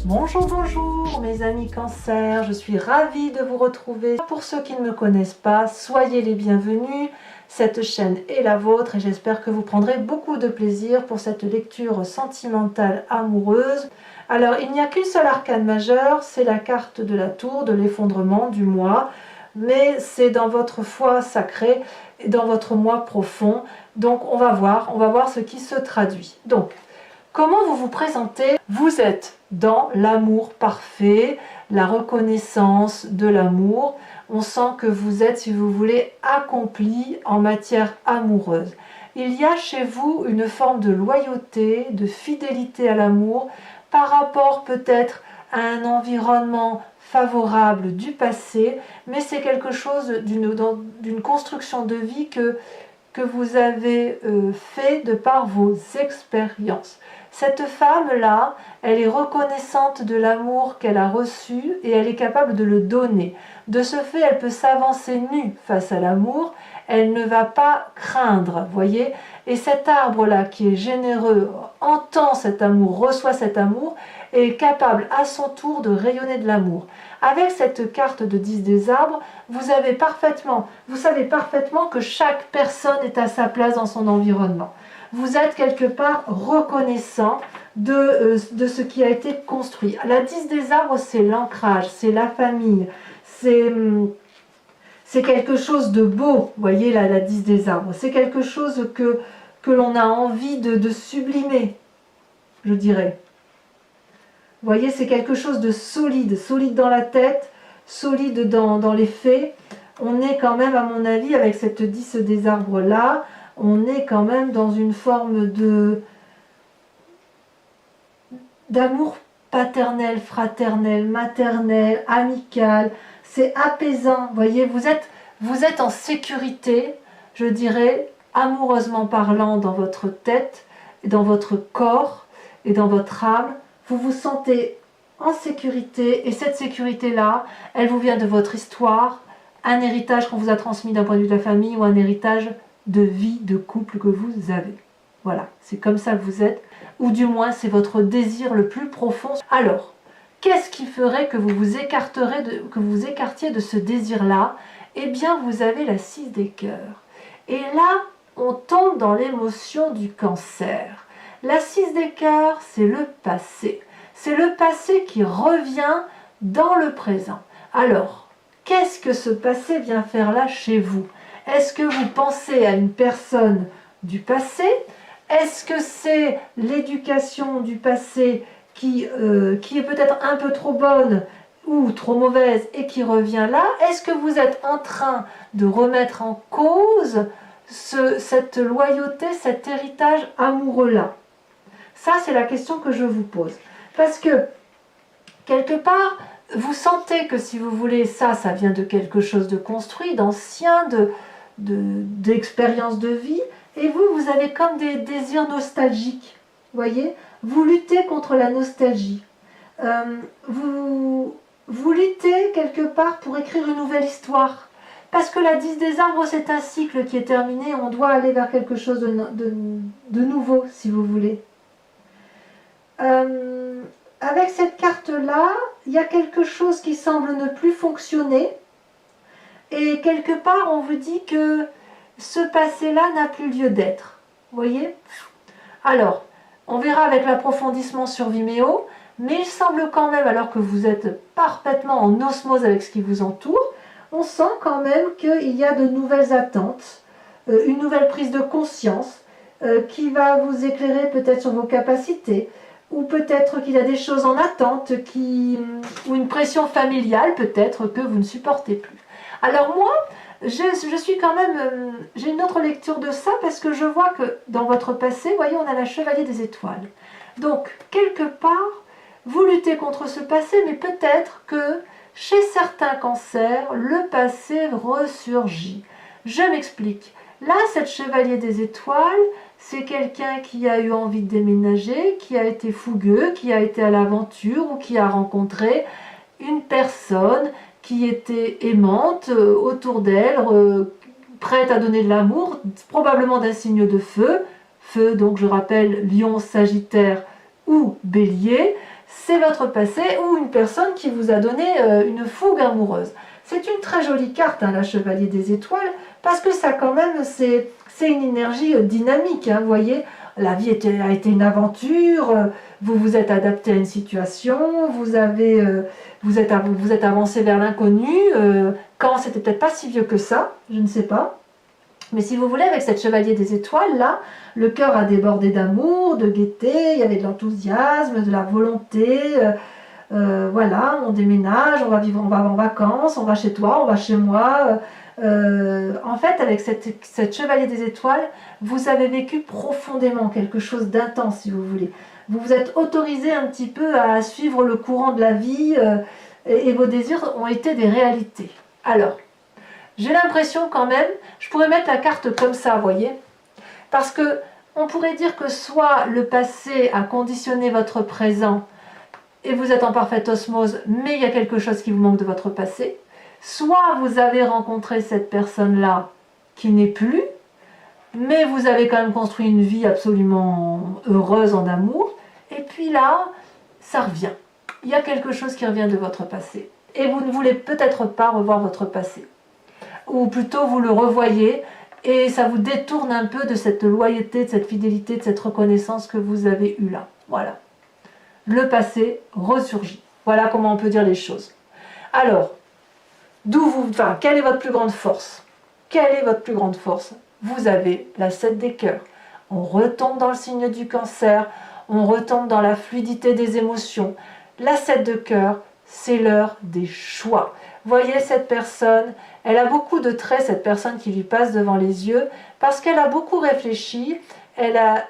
Bonjour, bonjour mes amis Cancer, je suis ravie de vous retrouver. Pour ceux qui ne me connaissent pas, soyez les bienvenus. Cette chaîne est la vôtre et j'espère que vous prendrez beaucoup de plaisir pour cette lecture sentimentale amoureuse. Alors, il n'y a qu'une seule arcane majeure, c'est la carte de la tour, de l'effondrement du moi. Mais c'est dans votre foi sacrée et dans votre moi profond. Donc, on va voir ce qui se traduit. Donc, comment vous vous présentez? Vous êtes dans l'amour parfait, la reconnaissance de l'amour. On sent que vous êtes, si vous voulez, accompli en matière amoureuse. Il y a chez vous une forme de loyauté, de fidélité à l'amour par rapport peut-être à un environnement favorable du passé, mais c'est quelque chose d'une construction de vie que vous avez fait de par vos expériences. Cette femme-là, elle est reconnaissante de l'amour qu'elle a reçu et elle est capable de le donner. De ce fait, elle peut s'avancer nue face à l'amour, elle ne va pas craindre, voyez. Et cet arbre-là qui est généreux, entend cet amour, reçoit cet amour, et est capable à son tour de rayonner de l'amour. Avec cette carte de 10 des arbres, vous savez parfaitement que chaque personne est à sa place dans son environnement. Vous êtes quelque part reconnaissant de ce qui a été construit. La 10 des arbres, c'est l'ancrage, c'est la famille, c'est quelque chose de beau, vous voyez là, la 10 des arbres. C'est quelque chose que l'on a envie de sublimer, je dirais. Vous voyez, c'est quelque chose de solide, solide dans la tête, solide dans les faits. On est quand même, à mon avis, avec cette 10 des arbres là, on est quand même dans une forme d'amour paternel, fraternel, maternel, amical. C'est apaisant, vous voyez, vous êtes en sécurité, je dirais, amoureusement parlant, dans votre tête, dans votre corps et dans votre âme. Vous vous sentez en sécurité et cette sécurité-là, elle vous vient de votre histoire, un héritage qu'on vous a transmis d'un point de vue de la famille ou un héritage de vie, de couple que vous avez. Voilà, c'est comme ça que vous êtes, ou du moins c'est votre désir le plus profond. Alors, qu'est-ce qui ferait que vous vous écartiez de ce désir-là? Eh bien, vous avez la 6 des cœurs. Et là, on tombe dans l'émotion du Cancer. La 6 des cœurs, c'est le passé. C'est le passé qui revient dans le présent. Alors, qu'est-ce que ce passé vient faire là chez vous? Est-ce que vous pensez à une personne du passé? Est-ce que c'est l'éducation du passé qui est peut-être un peu trop bonne ou trop mauvaise et qui revient là? Est-ce que vous êtes en train de remettre en cause cette loyauté, cet héritage amoureux-là? Ça, c'est la question que je vous pose. Parce que, quelque part, vous sentez que si vous voulez, ça vient de quelque chose de construit, d'ancien, d'expérience de vie, et vous avez comme des désirs nostalgiques, voyez. Vous luttez contre la nostalgie. Vous luttez quelque part pour écrire une nouvelle histoire. Parce que la 10 des arbres, c'est un cycle qui est terminé, on doit aller vers quelque chose de nouveau, si vous voulez. Avec cette carte-là, il y a quelque chose qui semble ne plus fonctionner. Et quelque part, on vous dit que ce passé-là n'a plus lieu d'être. Vous voyez? Alors, on verra avec l'approfondissement sur Vimeo, mais il semble quand même, alors que vous êtes parfaitement en osmose avec ce qui vous entoure, on sent quand même qu'il y a de nouvelles attentes, une nouvelle prise de conscience qui va vous éclairer peut-être sur vos capacités, ou peut-être qu'il y a des choses en attente, ou une pression familiale peut-être que vous ne supportez plus. Alors moi, je suis quand même, j'ai une autre lecture de ça parce que je vois que dans votre passé, vous voyez, on a la chevalier des étoiles. Donc, quelque part, vous luttez contre ce passé, mais peut-être que chez certains cancers, le passé ressurgit. Je m'explique. Là, cette chevalier des étoiles, c'est quelqu'un qui a eu envie de déménager, qui a été fougueux, qui a été à l'aventure ou qui a rencontré une personne qui était aimante autour d'elle, prête à donner de l'amour, probablement d'un signe de feu. Feu, donc je rappelle, Lion, Sagittaire ou Bélier, c'est votre passé ou une personne qui vous a donné une fougue amoureuse. C'est une très jolie carte, hein, la Chevalier des Étoiles, parce que ça quand même, c'est une énergie dynamique, hein, vous voyez. La vie a été une aventure, vous vous êtes adapté à une situation, vous êtes avancé vers l'inconnu, quand c'était peut-être pas si vieux que ça, je ne sais pas. Mais si vous voulez, avec cette Chevalier des Étoiles, là, le cœur a débordé d'amour, de gaieté, il y avait de l'enthousiasme, de la volonté. Voilà, on déménage, on va vivre, on va en vacances, on va chez toi, on va chez moi. En fait, avec cette Chevalier des Étoiles, vous avez vécu profondément quelque chose d'intense, si vous voulez. Vous vous êtes autorisé un petit peu à suivre le courant de la vie et vos désirs ont été des réalités. Alors, j'ai l'impression quand même, je pourrais mettre la carte comme ça, vous voyez, parce que on pourrait dire que soit le passé a conditionné votre présent et vous êtes en parfaite osmose, mais il y a quelque chose qui vous manque de votre passé, soit vous avez rencontré cette personne-là qui n'est plus, mais vous avez quand même construit une vie absolument heureuse en amour, et puis là, ça revient. Il y a quelque chose qui revient de votre passé, et vous ne voulez peut-être pas revoir votre passé. Ou plutôt vous le revoyez et ça vous détourne un peu de cette loyauté, de cette fidélité, de cette reconnaissance que vous avez eue là. Voilà. Le passé ressurgit. Voilà comment on peut dire les choses. Alors, quelle est votre plus grande force? Quelle est votre plus grande force? Vous avez la 7 des cœurs. On retombe dans le signe du Cancer, on retombe dans la fluidité des émotions. La 7 de cœur, c'est l'heure des choix. Voyez cette personne, elle a beaucoup de traits, cette personne qui lui passe devant les yeux, parce qu'elle a beaucoup réfléchi, elle a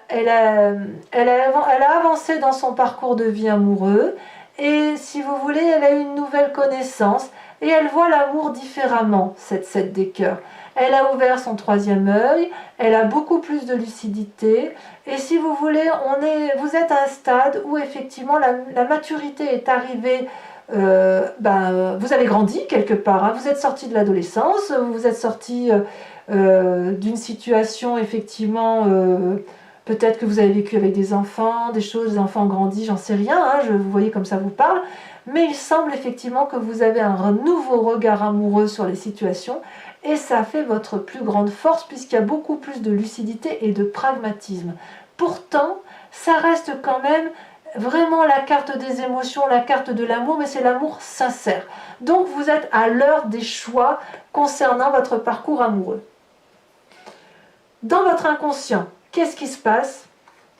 avancé dans son parcours de vie amoureux, et si vous voulez, elle a eu une nouvelle connaissance, et elle voit l'amour différemment, cette 7 des cœurs. Elle a ouvert son 3e œil, elle a beaucoup plus de lucidité, et si vous voulez, vous êtes à un stade où effectivement la maturité est arrivée. Vous avez grandi quelque part, hein. Vous êtes sorti de l'adolescence, vous êtes sorti d'une situation effectivement, peut-être que vous avez vécu avec des enfants, des enfants ont grandi, j'en sais rien, hein, vous voyez comme ça vous parle, mais il semble effectivement que vous avez un nouveau regard amoureux sur les situations, et ça fait votre plus grande force puisqu'il y a beaucoup plus de lucidité et de pragmatisme. Pourtant, ça reste quand même vraiment la carte des émotions, la carte de l'amour, mais c'est l'amour sincère. Donc vous êtes à l'heure des choix concernant votre parcours amoureux. Dans votre inconscient, qu'est-ce qui se passe?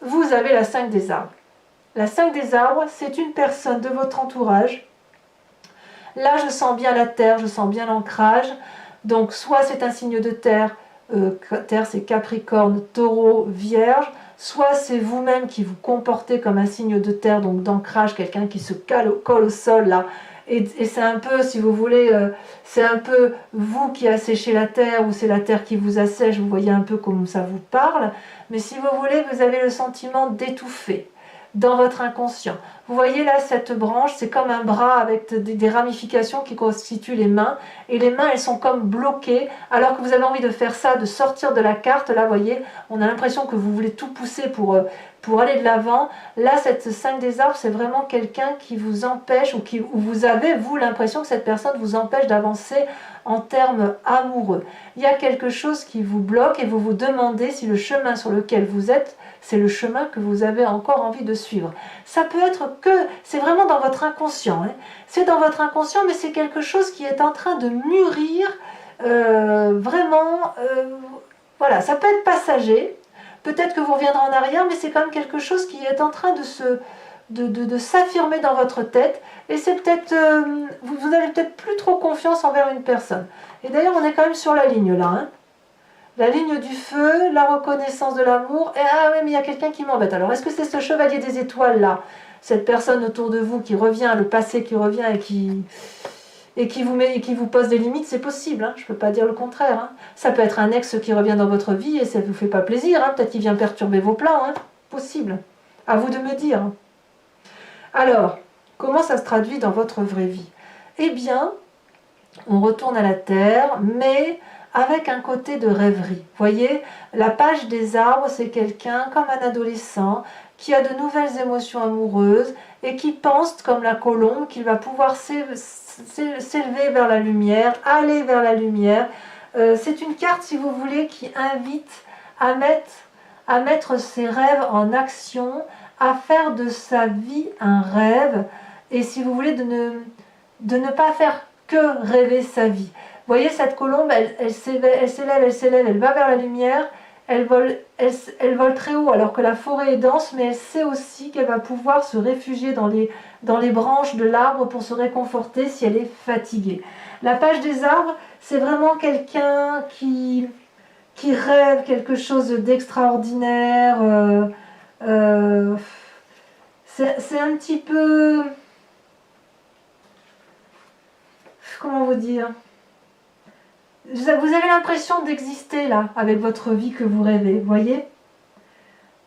Vous avez la 5 des arbres. La 5 des arbres, c'est une personne de votre entourage. Là, je sens bien la terre, je sens bien l'ancrage. Donc soit c'est un signe de terre, terre c'est Capricorne, Taureau, Vierge, soit c'est vous-même qui vous comportez comme un signe de terre, donc d'ancrage, quelqu'un qui se colle au sol là, et c'est un peu, si vous voulez, c'est un peu vous qui asséchez la terre, ou c'est la terre qui vous assèche, vous voyez un peu comme ça vous parle, mais si vous voulez, vous avez le sentiment d'étouffer dans votre inconscient. Vous voyez là, cette branche, c'est comme un bras avec des ramifications qui constituent les mains, et les mains, elles sont comme bloquées, alors que vous avez envie de faire ça, de sortir de la carte. Là, vous voyez, on a l'impression que vous voulez tout pousser pour aller de l'avant. Là, cette 5 des arbres, c'est vraiment quelqu'un qui vous empêche, ou vous avez, vous, l'impression que cette personne vous empêche d'avancer en termes amoureux. Il y a quelque chose qui vous bloque, et vous vous demandez si le chemin sur lequel vous êtes, c'est le chemin que vous avez encore envie de suivre. Ça peut être que, c'est vraiment dans votre inconscient, hein. C'est dans votre inconscient, mais c'est quelque chose qui est en train de mûrir, vraiment, voilà, ça peut être passager, peut-être que vous reviendrez en arrière, mais c'est quand même quelque chose qui est en train de s'affirmer dans votre tête, et c'est peut-être, vous n'avez peut-être plus trop confiance envers une personne. Et d'ailleurs, on est quand même sur la ligne là, hein. La ligne du feu, la reconnaissance de l'amour, et ah oui, mais il y a quelqu'un qui m'embête. Alors, est-ce que c'est ce chevalier des étoiles là, cette personne autour de vous qui revient, le passé qui revient et qui vous pose des limites? C'est possible, hein, je ne peux pas dire le contraire, hein. Ça peut être un ex qui revient dans votre vie et ça ne vous fait pas plaisir, hein, peut-être qu'il vient perturber vos plans, hein. Possible. À vous de me dire. Alors, comment ça se traduit dans votre vraie vie? Eh bien, on retourne à la terre, mais avec un côté de rêverie. Vous voyez, la page des arbres, c'est quelqu'un comme un adolescent qui a de nouvelles émotions amoureuses et qui pense, comme la colombe, qu'il va pouvoir s'élever vers la lumière, aller vers la lumière. C'est une carte, si vous voulez, qui invite à mettre ses rêves en action, à faire de sa vie un rêve, et si vous voulez, de ne pas faire que rêver sa vie. Vous voyez, cette colombe, elle s'élève, elle va vers la lumière, elle vole très haut alors que la forêt est dense, mais elle sait aussi qu'elle va pouvoir se réfugier dans les branches de l'arbre pour se réconforter si elle est fatiguée. La page des arbres, c'est vraiment quelqu'un qui rêve quelque chose d'extraordinaire. C'est un petit peu... Comment vous dire? Vous avez l'impression d'exister là, avec votre vie que vous rêvez, vous voyez?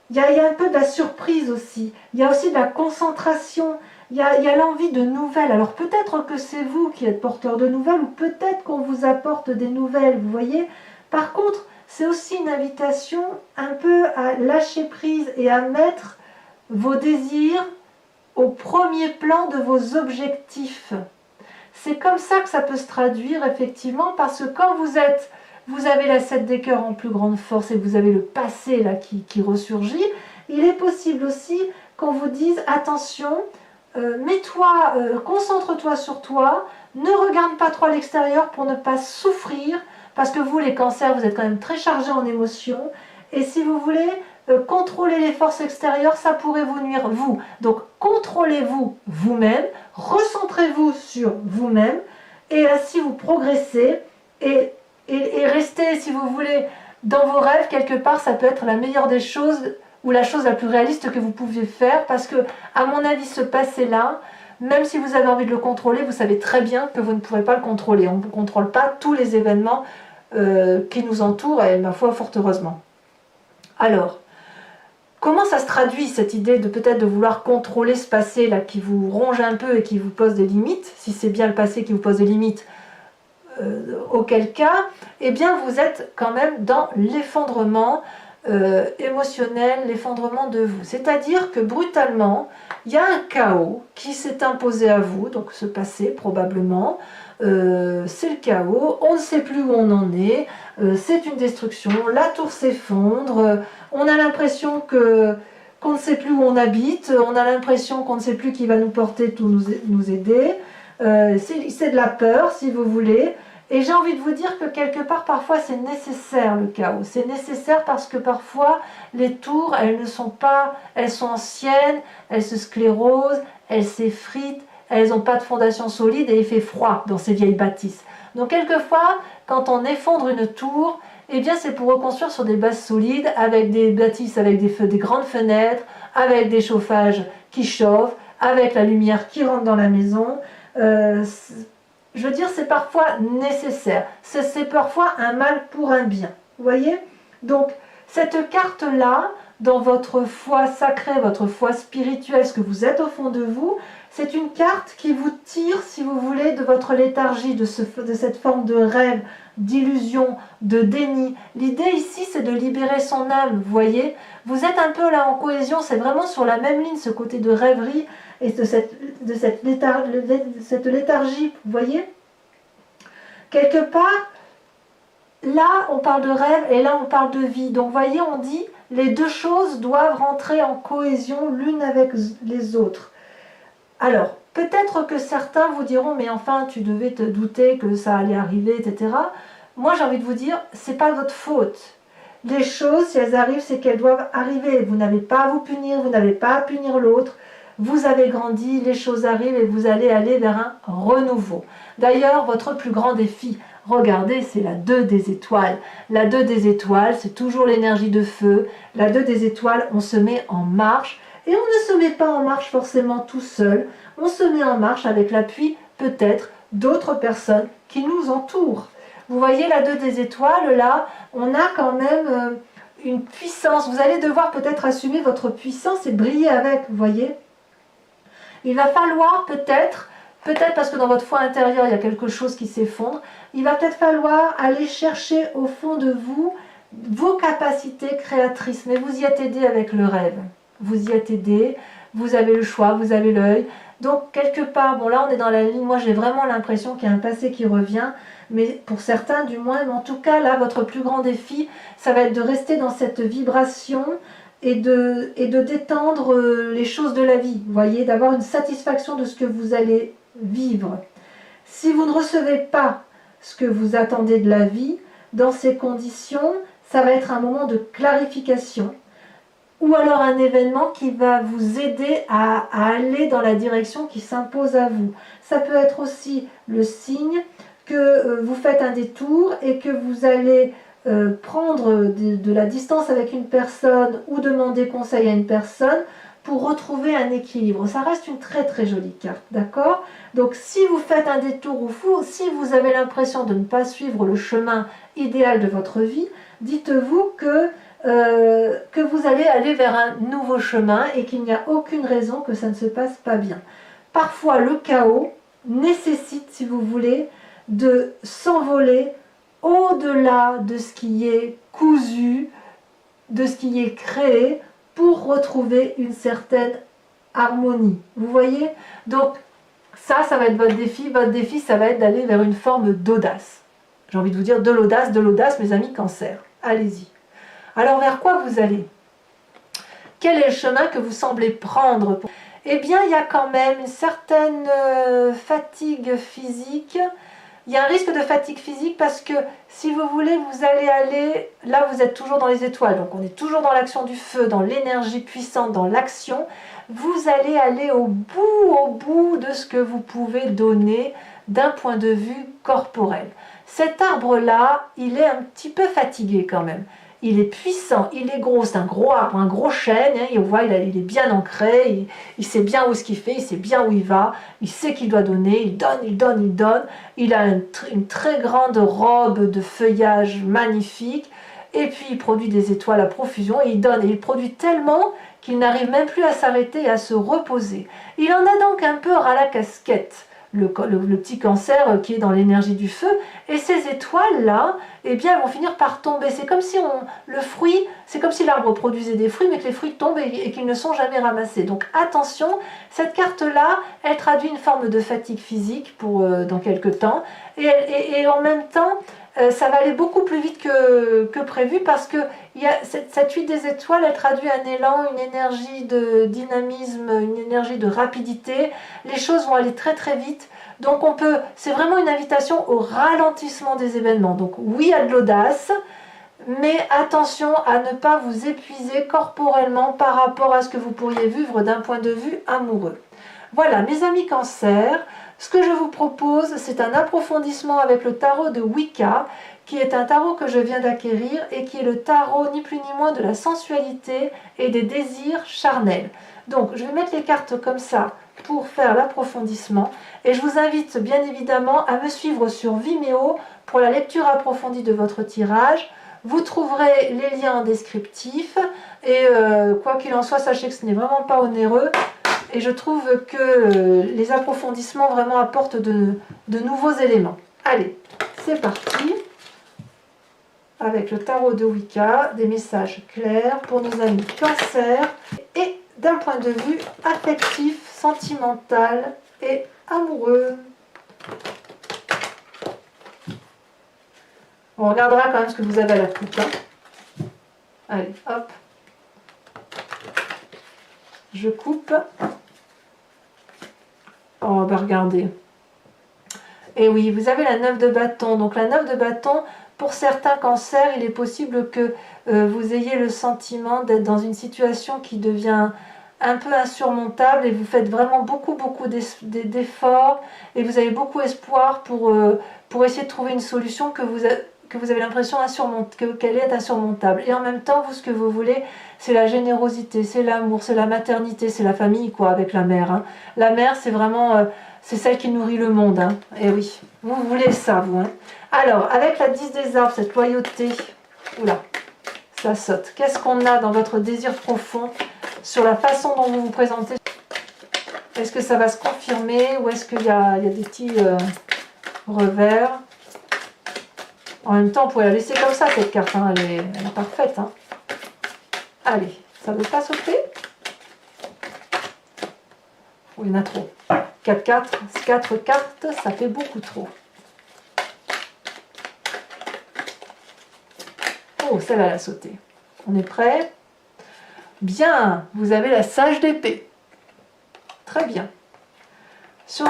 Il y a un peu de la surprise aussi, il y a aussi de la concentration, il y a l'envie de nouvelles. Alors peut-être que c'est vous qui êtes porteur de nouvelles, ou peut-être qu'on vous apporte des nouvelles, vous voyez? Par contre, c'est aussi une invitation un peu à lâcher prise et à mettre vos désirs au premier plan de vos objectifs. C'est comme ça que ça peut se traduire effectivement, parce que quand vous avez la 7 des cœurs en plus grande force et vous avez le passé là qui ressurgit, il est possible aussi qu'on vous dise attention, concentre-toi sur toi, ne regarde pas trop à l'extérieur pour ne pas souffrir, parce que vous les cancers, vous êtes quand même très chargés en émotions, et si vous voulez contrôler les forces extérieures, ça pourrait vous nuire vous. Donc contrôlez-vous vous-même, recentrez-vous sur vous-même, et ainsi vous progressez, et restez, si vous voulez, dans vos rêves. Quelque part, ça peut être la meilleure des choses, ou la chose la plus réaliste que vous pouviez faire, parce que, à mon avis, ce passé-là, même si vous avez envie de le contrôler, vous savez très bien que vous ne pourrez pas le contrôler. On ne contrôle pas tous les événements qui nous entourent, et ma foi, fort heureusement. Alors, comment ça se traduit, cette idée de peut-être de vouloir contrôler ce passé-là qui vous ronge un peu et qui vous pose des limites? Si c'est bien le passé qui vous pose des limites, auquel cas, eh bien vous êtes quand même dans l'effondrement émotionnel, l'effondrement de vous. C'est-à-dire que brutalement, il y a un chaos qui s'est imposé à vous, donc ce passé probablement, c'est le chaos, on ne sait plus où on en est, c'est une destruction, la tour s'effondre, on a l'impression qu'on ne sait plus où on habite, on a l'impression qu'on ne sait plus qui va nous porter, tout nous aider, c'est de la peur si vous voulez. Et j'ai envie de vous dire que quelque part, parfois, c'est nécessaire le chaos. C'est nécessaire parce que parfois, les tours, elles sont anciennes, elles se sclérosent, elles s'effritent, elles n'ont pas de fondation solide et il fait froid dans ces vieilles bâtisses. Donc quelquefois, quand on effondre une tour, eh bien c'est pour reconstruire sur des bases solides, avec des bâtisses, avec des grandes fenêtres, avec des chauffages qui chauffent, avec la lumière qui rentre dans la maison. Je veux dire, c'est parfois nécessaire. C'est parfois un mal pour un bien. Vous voyez? Donc, cette carte-là, dans votre foi sacrée, votre foi spirituelle, ce que vous êtes au fond de vous, c'est une carte qui vous tire, si vous voulez, de votre léthargie, de cette forme de rêve, d'illusion, de déni. L'idée ici, c'est de libérer son âme, vous voyez? Vous êtes un peu là en cohésion, c'est vraiment sur la même ligne, ce côté de rêverie et de cette léthargie, vous voyez? Quelque part, là, on parle de rêve et là, on parle de vie. Donc, vous voyez, on dit, les deux choses doivent rentrer en cohésion l'une avec les autres. Alors, peut-être que certains vous diront, mais enfin, tu devais te douter que ça allait arriver, etc. Moi, j'ai envie de vous dire, c'est pas votre faute. Les choses, si elles arrivent, c'est qu'elles doivent arriver. Vous n'avez pas à vous punir, vous n'avez pas à punir l'autre. Vous avez grandi, les choses arrivent et vous allez aller vers un renouveau. D'ailleurs, votre plus grand défi, regardez, c'est la 2 des étoiles. La 2 des étoiles, c'est toujours l'énergie de feu. La 2 des étoiles, on se met en marche. Et on ne se met pas en marche forcément tout seul. On se met en marche avec l'appui, peut-être, d'autres personnes qui nous entourent. Vous voyez la 2 des étoiles, là, on a quand même une puissance. Vous allez devoir peut-être assumer votre puissance et briller avec, vous voyez. Il va falloir peut-être parce que dans votre foi intérieure, il y a quelque chose qui s'effondre, il va peut-être falloir aller chercher au fond de vous vos capacités créatrices, mais vous y êtes aidé avec le rêve. vous y êtes aidé, vous avez le choix, vous avez l'œil. Donc quelque part, bon là on est dans la ligne, moi j'ai vraiment l'impression qu'il y a un passé qui revient, mais pour certains du moins, mais en tout cas là votre plus grand défi, ça va être de rester dans cette vibration et de détendre les choses de la vie, vous voyez, d'avoir une satisfaction de ce que vous allez vivre. Si vous ne recevez pas ce que vous attendez de la vie, dans ces conditions, ça va être un moment de clarification, ou alors un événement qui va vous aider à aller dans la direction qui s'impose à vous. Ça peut être aussi le signe que vous faites un détour et que vous allez prendre de la distance avec une personne ou demander conseil à une personne pour retrouver un équilibre. Ça reste une très très jolie carte, d'accord? Donc si vous faites un détour ou si vous avez l'impression de ne pas suivre le chemin idéal de votre vie, dites-vous que vous allez aller vers un nouveau chemin et qu'il n'y a aucune raison que ça ne se passe pas bien. Parfois, le chaos nécessite, si vous voulez, de s'envoler au-delà de ce qui est cousu, de ce qui est créé, pour retrouver une certaine harmonie. Vous voyez? Donc, ça va être votre défi. Votre défi, ça va être d'aller vers une forme d'audace. J'ai envie de vous dire de l'audace, mes amis Cancer. Allez-y. Alors vers quoi vous allez? Quel est le chemin que vous semblez prendre? Eh bien, il y a quand même une certaine fatigue physique. Il y a un risque de fatigue physique parce que, si vous voulez, vous allez aller... Là, vous êtes toujours dans les étoiles, donc on est toujours dans l'action du feu, dans l'énergie puissante, dans l'action. Vous allez aller au bout de ce que vous pouvez donner d'un point de vue corporel. Cet arbre-là, il est un petit peu fatigué quand même. Il est puissant, il est gros, c'est un gros arbre, un gros chêne, hein, et on voit il est bien ancré, il sait bien où ce qu'il fait, il sait bien où il va, il sait qu'il doit donner, il donne, il a une très grande robe de feuillage magnifique, et puis il produit des étoiles à profusion, et il produit tellement qu'il n'arrive même plus à s'arrêter et à se reposer. Il en a donc un peu ras la casquette. Le petit Cancer qui est dans l'énergie du feu, et ces étoiles-là, eh bien, elles vont finir par tomber. C'est comme si le fruit, c'est comme si l'arbre produisait des fruits, mais que les fruits tombent et qu'ils ne sont jamais ramassés. Donc attention, cette carte-là, elle traduit une forme de fatigue physique pour dans quelques temps, et en même temps, ça va aller beaucoup plus vite que prévu, parce que cette huile des étoiles, elle traduit un élan, une énergie de dynamisme, une énergie de rapidité. Les choses vont aller très très vite. Donc c'est vraiment une invitation au ralentissement des événements. Donc oui, il y a de l'audace, mais attention à ne pas vous épuiser corporellement par rapport à ce que vous pourriez vivre d'un point de vue amoureux. Voilà, mes amis Cancer, ce que je vous propose, c'est un approfondissement avec le tarot de Wicca, qui est un tarot que je viens d'acquérir et qui est le tarot ni plus ni moins de la sensualité et des désirs charnels. Donc, je vais mettre les cartes comme ça pour faire l'approfondissement, et je vous invite bien évidemment à me suivre sur Vimeo pour la lecture approfondie de votre tirage. Vous trouverez les liens en descriptif, et quoi qu'il en soit, sachez que ce n'est vraiment pas onéreux. Et je trouve que les approfondissements vraiment apportent de nouveaux éléments. Allez, c'est parti. Avec le tarot de Wicca, des messages clairs pour nos amis Cancer. Et d'un point de vue affectif, sentimental et amoureux. On regardera quand même ce que vous avez à la coupe. Hein. Allez, hop. Je coupe. Oh, bah regardez. Et oui, vous avez la 9 de bâton. Donc la 9 de bâton, pour certains cancers, il est possible que vous ayez le sentiment d'être dans une situation qui devient un peu insurmontable, et vous faites vraiment beaucoup d'efforts, et vous avez beaucoup espoir pour essayer de trouver une solution que vous avez l'impression qu'elle est insurmontable. Et en même temps, vous, ce que vous voulez, c'est la générosité, c'est l'amour, c'est la maternité, c'est la famille, quoi, avec la mère. Hein. La mère, c'est vraiment... c'est celle qui nourrit le monde. Hein. Et oui, vous voulez ça, vous. Hein. Alors, avec la 10 des arbres, cette loyauté... Oula, ça saute. Qu'est-ce qu'on a dans votre désir profond sur la façon dont vous vous présentez? Est-ce que ça va se confirmer, ou est-ce qu'il y a des petits revers? En même temps, on pourrait la laisser comme ça, cette carte. Hein. Elle est parfaite. Hein. Allez, ça ne veut pas sauter? Oh, il y en a trop. 4 cartes, ça fait beaucoup trop. Oh, celle-là, elle a sauté. On est prêt? Bien, vous avez la sage d'épée. Très bien. Sur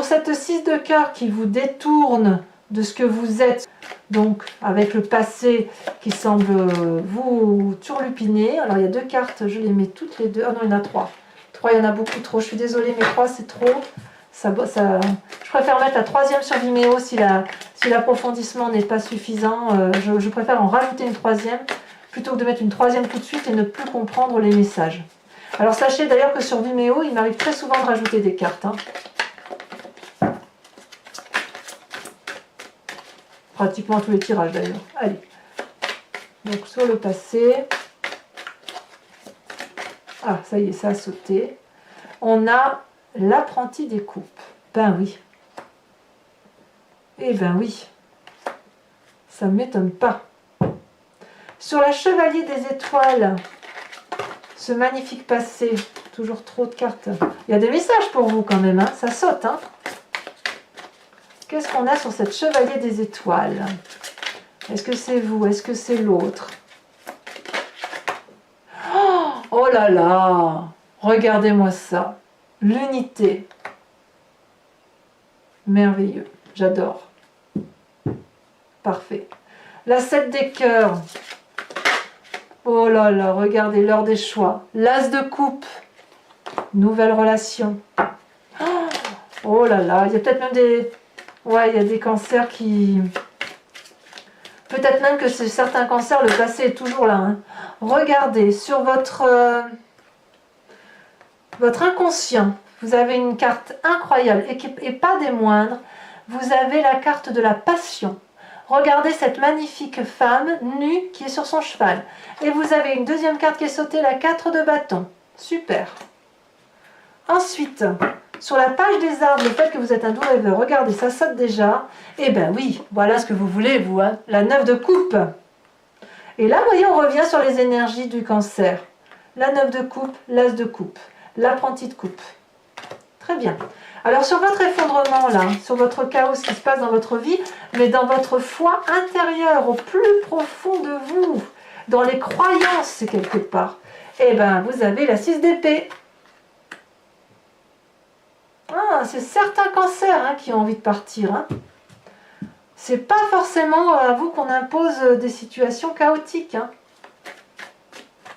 cette 6 de cœur qui vous détourne de ce que vous êtes, donc avec le passé qui semble vous turlupiner. Alors il y a 2 cartes, je les mets toutes les deux. Ah non, il y en a 3. 3, il y en a beaucoup trop. Je suis désolée, mais 3 c'est trop. Je préfère mettre la 3e sur Vimeo si l'approfondissement n'est pas suffisant. Je préfère en rajouter une 3e plutôt que de mettre une 3e tout de suite et ne plus comprendre les messages. Alors sachez d'ailleurs que sur Vimeo, il m'arrive très souvent de rajouter des cartes. Pratiquement tous les tirages d'ailleurs. Allez. Donc sur le passé. Ah, ça y est, ça a sauté. On a l'apprenti des coupes. Ben oui. Eh ben oui. Ça ne m'étonne pas. Sur la chevalier des étoiles, ce magnifique passé, toujours trop de cartes. Il y a des messages pour vous quand même, hein. Ça saute. Hein. Qu'est-ce qu'on a sur cette chevalier des étoiles? Est-ce que c'est vous? Est-ce que c'est l'autre? Oh là là! Regardez-moi ça. L'unité. Merveilleux. J'adore. Parfait. La 7 des cœurs. Oh là là, regardez l'heure des choix. L'as de coupe. Nouvelle relation. Oh là là, il y a peut-être même des... Ouais, il y a des cancers qui... Peut-être même que c'est certains cancers, le passé est toujours là. Hein. Regardez, sur votre inconscient, vous avez une carte incroyable et pas des moindres. Vous avez la carte de la passion. Regardez cette magnifique femme nue qui est sur son cheval. Et vous avez une deuxième carte qui est sautée, la 4 de bâton. Super. Ensuite, sur la page des arbres, le fait que vous êtes un doux rêveur, regardez, ça saute déjà. Eh bien oui, voilà ce que vous voulez, vous, hein, la 9 de coupe. Et là, vous voyez, on revient sur les énergies du cancer. La 9 de coupe, l'as de coupe, l'apprenti de coupe. Très bien. Alors sur votre effondrement là, sur votre chaos, ce qui se passe dans votre vie, mais dans votre foi intérieure, au plus profond de vous, dans les croyances quelque part, eh bien vous avez la 6 d'épée. Ah, c'est certains cancers hein, qui ont envie de partir. Hein. C'est pas forcément à vous qu'on impose des situations chaotiques. Hein.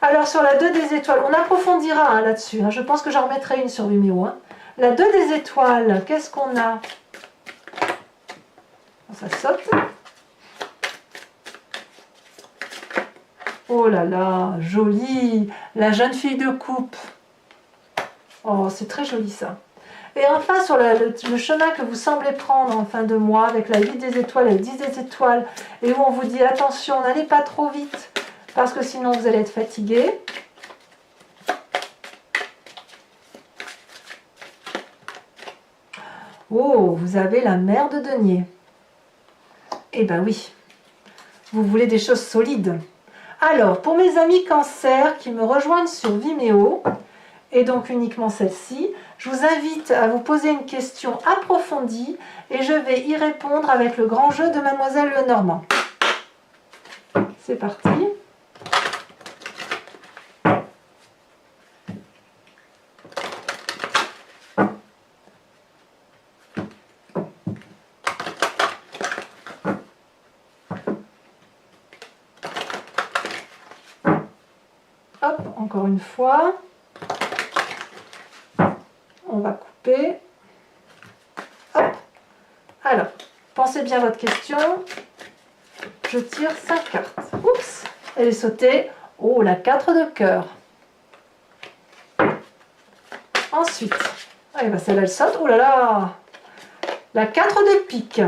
Alors sur la 2 des étoiles, on approfondira hein, là-dessus. Hein. Je pense que j'en remettrai une sur Vimeo. Hein. La 2 des étoiles, qu'est-ce qu'on a? Ça saute. Oh là là, joli. La jeune fille de coupe. Oh, c'est très joli ça. Et enfin, sur le chemin que vous semblez prendre en fin de mois, avec la 8 des étoiles et le 10 des étoiles, et où on vous dit attention, n'allez pas trop vite, parce que sinon vous allez être fatigué. Oh, vous avez la mère de denier. Eh ben oui, vous voulez des choses solides. Alors, pour mes amis cancer qui me rejoignent sur Vimeo, et donc uniquement celle-ci, je vous invite à vous poser une question approfondie et je vais y répondre avec le grand jeu de Mademoiselle Lenormand. C'est parti. Hop, encore une fois. On va couper. Hop. Alors, pensez bien à votre question. Je tire 5 cartes. Oups, elle est sautée. Oh, la 4 de cœur. Ensuite, allez, bah celle-là, elle saute. Oh là là, la 4 de pique.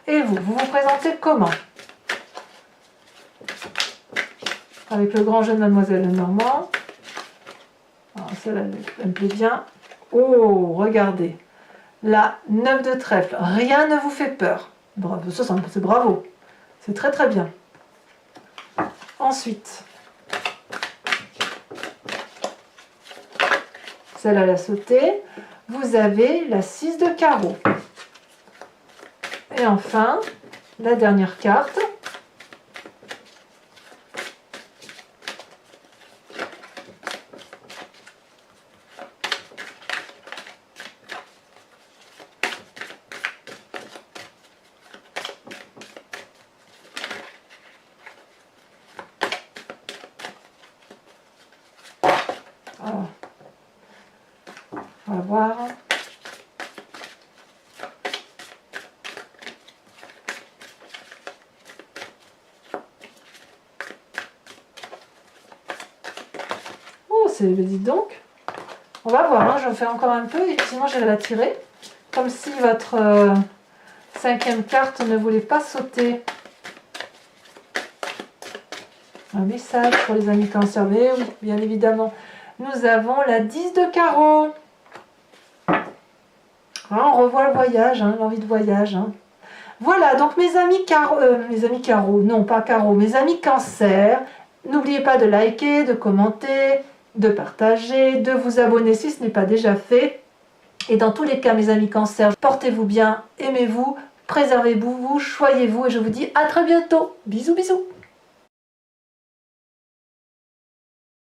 Et vous vous présentez comment? Avec le grand jeu de Mademoiselle Lenormand. Celle-là, elle me plaît bien. Oh, regardez. La 9 de trèfle. Rien ne vous fait peur. Bravo, ça c'est bravo. C'est très très bien. Ensuite, celle à la sautée. Vous avez la 6 de carreau. Et enfin, la dernière carte. Alors, on va voir. Oh, c'est, dis donc. On va voir, hein, j'en fais encore un peu et sinon je vais la tirer. Comme si votre cinquième carte ne voulait pas sauter. Un message pour les amis Cancer. Mais oui, bien évidemment. Nous avons la 10 de carreau. Ah, on revoit le voyage, hein, l'envie de voyage. Hein. Voilà, donc mes amis carreau, non pas carreau, mes amis Cancer. N'oubliez pas de liker, de commenter, de partager, de vous abonner si ce n'est pas déjà fait. Et dans tous les cas, mes amis Cancer, portez-vous bien, aimez-vous, préservez-vous, choyez-vous et je vous dis à très bientôt. Bisous, bisous.